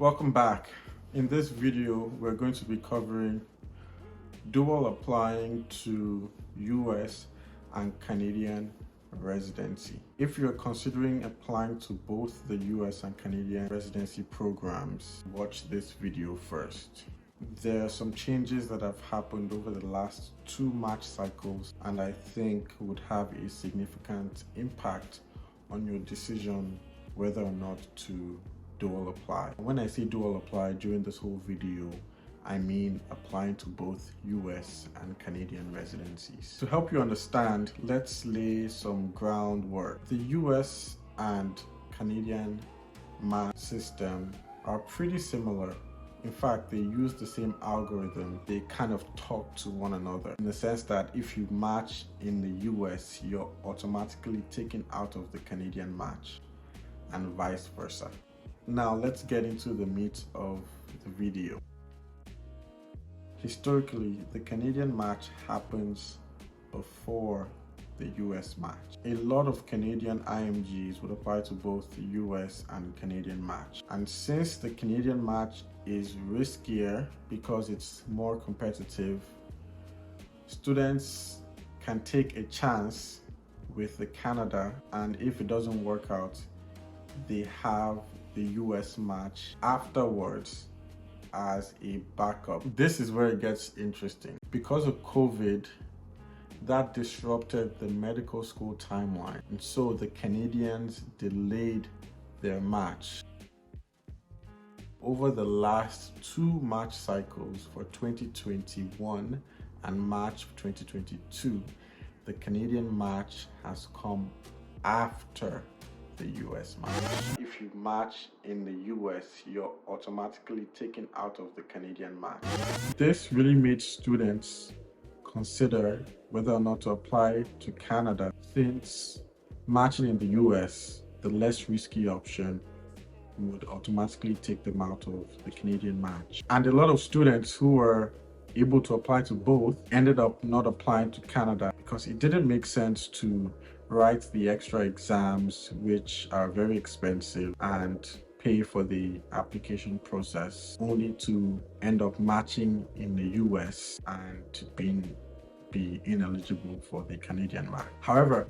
Welcome back. In this video, we're going to be covering dual applying to US and Canadian residency. If you're considering applying to both the US and Canadian residency programs, watch this video first. There are some changes that have happened over the last 2 March cycles, and I think would have a significant impact on your decision whether or not to dual apply. When I say dual apply during this whole video, I mean applying to both US and Canadian residencies. To help you understand, let's lay some groundwork. The US and Canadian math system are pretty similar. In fact, they use the same algorithm. They kind of talk to one another in the sense that if you match in the US, you're automatically taken out of the Canadian match, and vice versa. Now let's get into the meat of the video. Historically, the Canadian match happens before the US match. A lot of Canadian IMGs would apply to both the US and Canadian match. And since the Canadian match is riskier because it's more competitive, students can take a chance with the Canada, and if it doesn't work out, they have the US match afterwards as a backup. This is where it gets interesting. Because of COVID, that disrupted the medical school timeline, and so the Canadians delayed their match. Over the last 2 March cycles for 2021 and March 2022, the Canadian match has come after the US match. If you match in the US, you're automatically taken out of the Canadian match. This really made students consider whether or not to apply to Canada, since matching in the US, the less risky option, would automatically take them out of the Canadian match. And a lot of students who were able to apply to both ended up not applying to Canada because it didn't make sense to write the extra exams, which are very expensive, and pay for the application process, only to end up matching in the US and be ineligible for the Canadian match. However,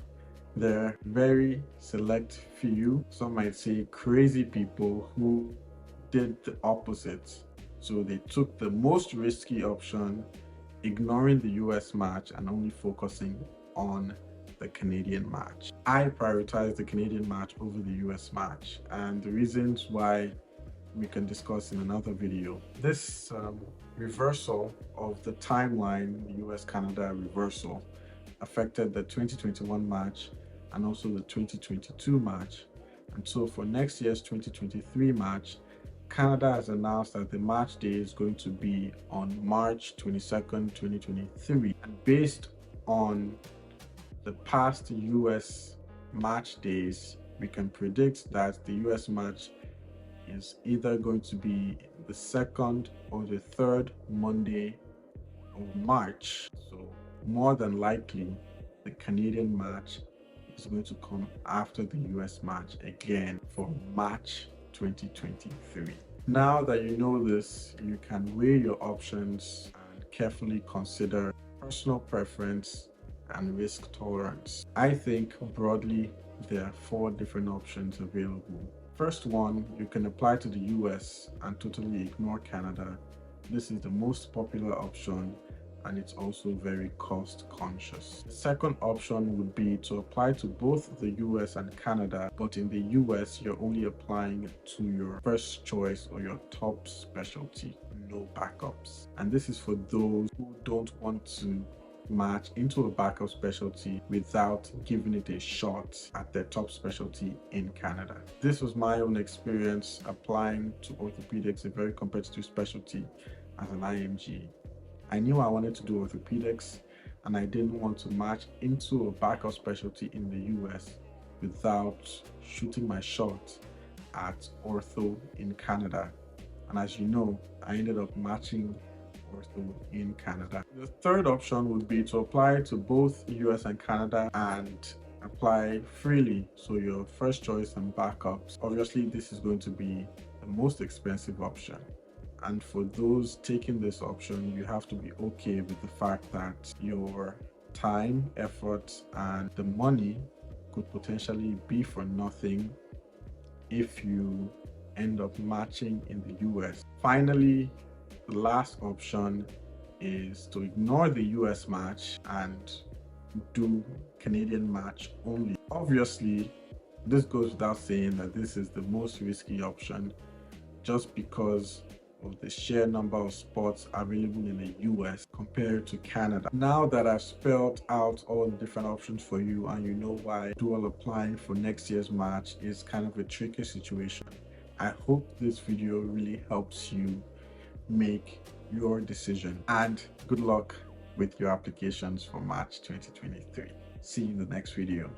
there are very select few, some might say crazy people, who did the opposite. So they took the most risky option, ignoring the US match and only focusing on the Canadian match. I prioritize the Canadian match over the US match, and the reasons why we can discuss in another video. This reversal of the timeline, the US-Canada reversal, affected the 2021 match and also the 2022 match. And so for next year's 2023 match, Canada has announced that the match day is going to be on March 22nd, 2023. And based on the past US match days, we can predict that the US match is either going to be the 2nd or the 3rd Monday of March. So more than likely, the Canadian match is going to come after the US match again for March 2023. Now that you know this, you can weigh your options and carefully consider personal preference and risk tolerance. I think broadly there are 4 different options available. First one, you can apply to the US and totally ignore Canada. This is the most popular option, and it's also very cost conscious. The second option would be to apply to both the US and Canada, but in the US you're only applying to your first choice or your top specialty, no backups. And this is for those who don't want to match into a backup specialty without giving it a shot at their top specialty in Canada. This was my own experience applying to orthopedics, a very competitive specialty, as an IMG. I knew I wanted to do orthopedics, and I didn't want to match into a backup specialty in the US without shooting my shot at ortho in Canada. And as you know, I ended up matching ortho in Canada. The third option would be to apply to both US and Canada and apply freely, so your first choice and backups. Obviously, this is going to be the most expensive option. And for those taking this option, you have to be okay with the fact that your time, effort, and the money could potentially be for nothing if you end up matching in the US. Finally, the last option is to ignore the US match and do Canadian match only. Obviously, this goes without saying that this is the most risky option just because of the sheer number of spots available in the US compared to Canada. Now that I've spelled out all the different options for you and you know why dual applying for next year's match is kind of a tricky situation, I hope this video really helps you make your decision, and good luck with your applications for March 2023. See you in the next video.